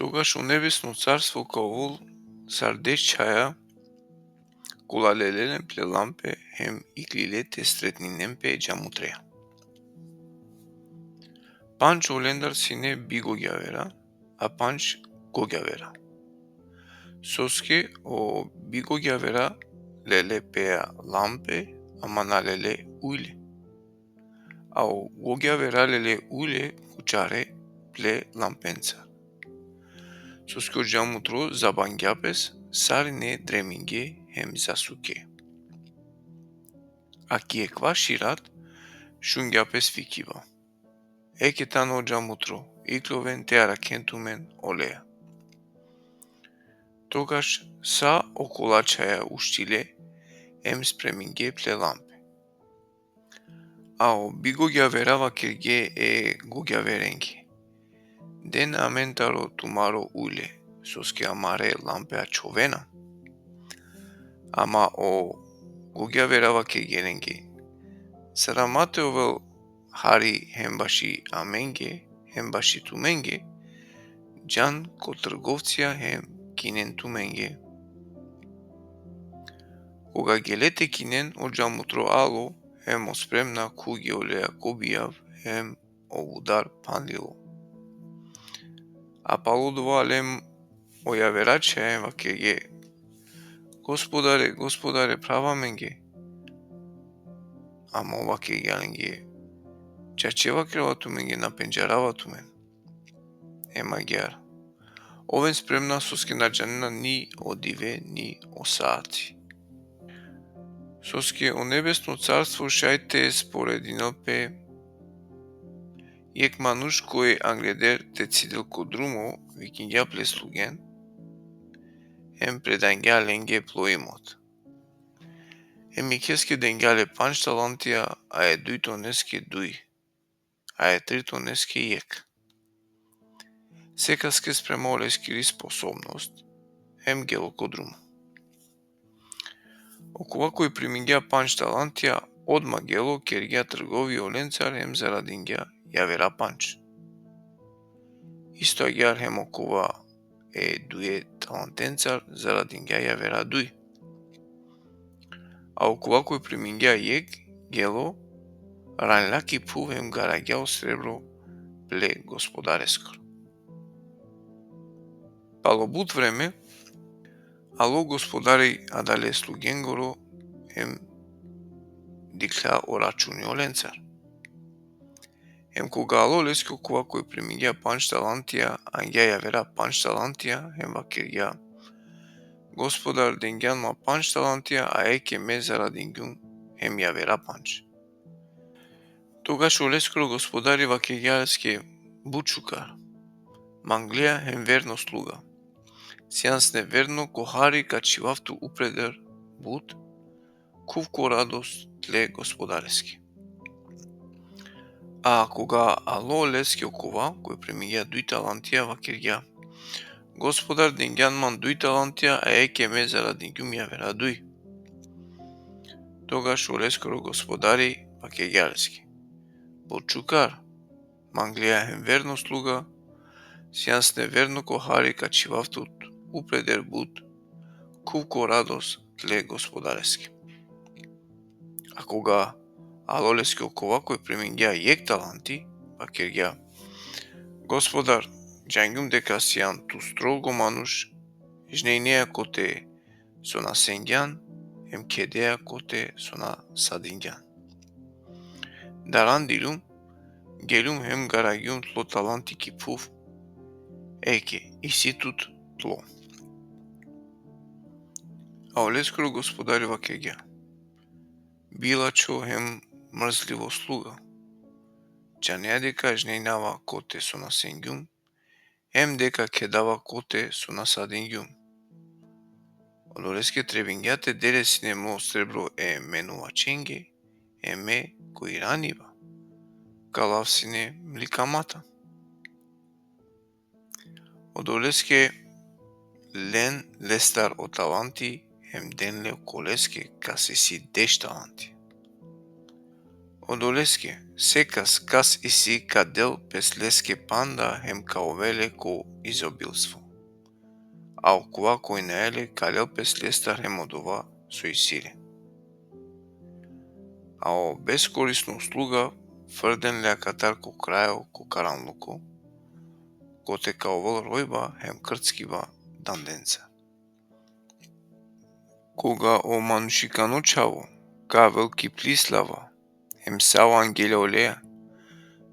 Тогаш у небесно царство као вол сардеж чая кулалелелен пле лампе хем иклиле те стретнинен пе джамутрея. Панч олендар сине бигогјавера, а панч гогјавера. Соске о бигогјавера леле пеа лампе, ама налеле уиле. А о гогјавера леле уиле кучаре пле лампенца. Соске о джамутро забангјапес сарине дреминге хем засуке. Аки е квашират, шунгјапес фикива. Еке тано джамутро, икловен теара кентумен олеа. Тогаш са околачаја уштиле ем спреминге пле лампе. Ао бигогјавера керге е гогјаверенге. Ден аментаро тумаро уиле, соске амаре лампеа човена. Ама о гогјавера кергеренге. Сарамате овел хари хем баши аменге, хем баши туменге, џан ко трговција хем кинен туменге. Кога гелете кинен о джамутро ало, хем оспремна куги олеа кобијав, хем овудар панлило. А палудова лем ојавераче вакеге. Господаре, права менге. Ама оваке гјаленге. Чачева кревату менге на пенџаравату мен. Ема гјар. Овен спремна соске на џанина ни одиве ни осаати. Соске о небесно царство шајте според инопе јек мануш кој англедер те цидел ко друмо викингја плеслуген, хем предангја ленге плоимот. Хем икеске денгјале панч талантија, а е дујто неске дуј, а е трито неске јек. Секаске спрема олескири способност, хем гело ко друмо. Окова кој примингја панч талантија, одма гело кергја тргови оленцар хем зарадингја јавера панч. Исто агјар хем окова е дује талантенцар зарадингја јавера дуј. А окова кој примингја јек гело, ранлаки пу хем гараѓао сребро пле господарескор. Палобут време, ало господари адале слугенгоро хем дикла орачуни оленцар. Хем кога ало леске окова кој примингја панч талантија, ангја јавера панч талантија, хем вакергја. Господар денгјан ма панч талантија, а еке ме зарадингјун хем јавера панч. Тогаш олескоро господари вакергја леске бучукар. Манглија хем верно слуга. Сеанс неверно кохари качивавту упредер бут, кувко радост тле господарески. А кога ало леске окова, кој примиѓа дуј талантија вакергја. Господар денгјан ман дуј талантија, а еке ме зарадингјум јавера дуј. Тогаш олескоро господари вакергја леске. Бочукар, манглија хем верно слуга, сеанс неверно кохари качивавту упредер бут, кувко радост тле господарески. А кога ало леске окова кој примингја јек таланти, вакергја. Господар, џангјум дека сијан ту строго мануш, жнејнеја коте со насенгјан, хем кедеја коте со насадингјан. Дарандилум, гелум хем гараѓум тло таланти ки пув, еке, иситут тло. А олескоро господари вакегја. Билачо хем мрзливо слуга. Џанеја дека жнејнава коте со насенгјум, хем дека кедава коте со насадингјум. Олеске требингјате дересине мо сребро е менуваченге, еме кој ранива. Калавсине мликамата. Одолеске лен лестар о таланти, хем денле колеске касеси деш таланти. Одолеске, секас кас иси кадел пес леске панда хем каовеле ко изобилство. Ау кува кој наеле калел пес лестар хем одова со исиле. Ао бескорисно услуга фрден леакатар ко крајо ко каранлуко, ко те каовел ројба хем крцкива данденца. Кога о манушикано чаво, ка велки плислава, хем сао ангеле олеа,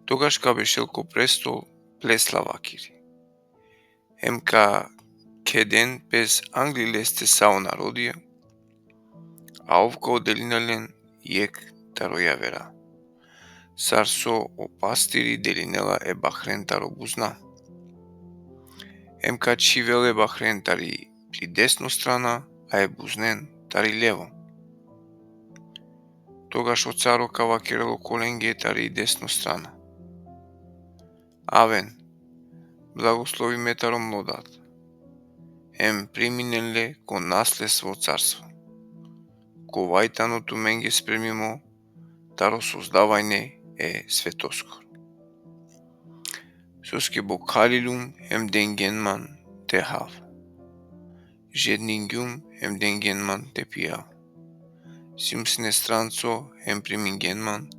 тогаш ка бешел ко престол плеслава кири. Хем ка кеден пес англи лесте сао народија, а овко оделинален јек тароја вера. Сарсо о пастири делинела е бахрен таро бузна. Хем ка чивеле бахрен тари при десно страна, а е бузнен тари лево. Тогаш о царо кава керело коленге тари десно страна. Авен, благослови метаро млодат. Хем приминеле кон наследство царство. Ко вајтаното менге спремимо, таро создавајне е светоскор. Соске бокалилум хем денгенман те хав. Жеднингјум хем денгенман те пијав. Симсне странцо хем примингенман.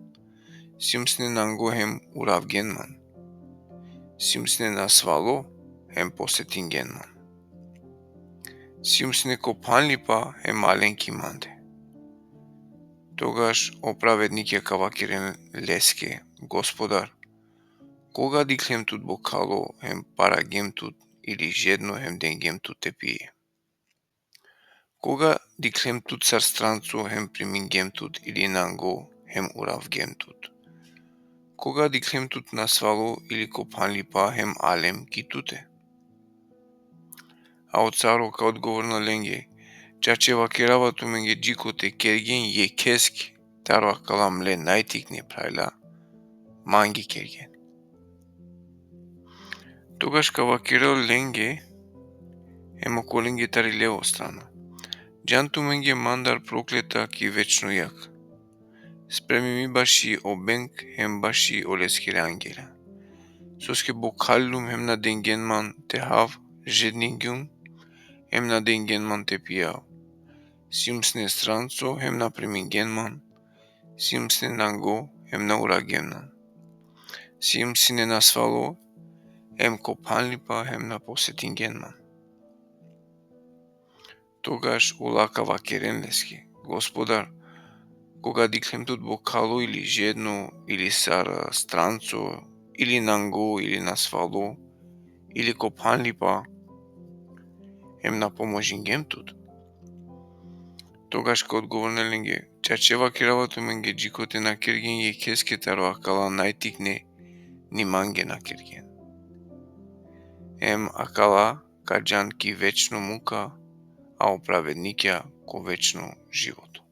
Симсне нанго хем уравгенман. Симсне насвало хем посетингенман. Симсне копанлипа хем маленки манде. Тогаш оправедник ја кавакирен леске, Господар, кога диклем тут бокало хем парагем тут или жедно хем денгем тут те пие. Кога диклем тут цар странцо хем примингем тут или нанго хем уравгем тут. Кога диклем тут насвало или копанлипа хем алем ки туте. А од царо ка одговорна ленге, чачева керавато менге джикоте керген е кески, таро акалам ле најтикне прајла, манги керген. Тогаш кава керел ленге, ема коленге тари лево страна. Джанту менге мандар проклета ки вечно јак. Спреми ми баши обенк хем баши олескере ангела. Соске бокаллум хем на денгенман те хав, жеднингјум, хем на денгенман те пијав. Симсне странцо хем на примингенман, симсне нанго хем на урагенман. Симсне насвало хем копанлипа хем на посетингенман. Тогаш улакава керен лески, Господар, кога диклем тут бокало или жедно, или сара странцо, или нанго, или насвало, или копанлипа, хем на поможингем тут. Тогаш ка одговорне ленге, чачева керавато менге джикоте на керген е кеске таро акала најтикне ни манге на керген. Хем акала ка джан ки вечно мука, а оправедникја ко вечно живото.